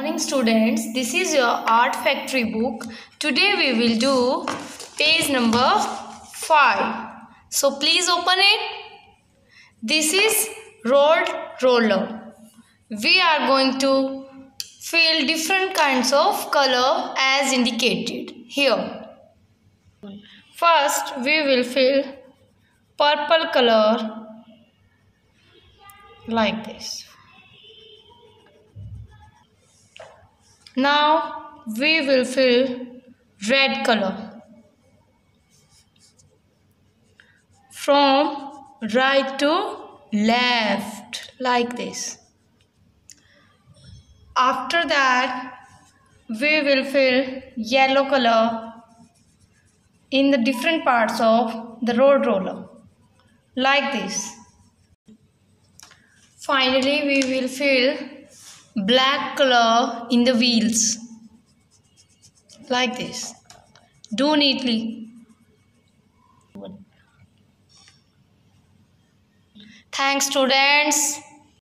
morning students, this is your art factory book. Today we will do page number 5. So please open it. This is rolled roller. We are going to fill different kinds of color as indicated here. First we will fill purple color like this. Now we will fill red color from right to left like this. After that we will fill yellow color in the different parts of the road roller like this. Finally we will fill black color in the wheels like this. Do neatly. Thanks students.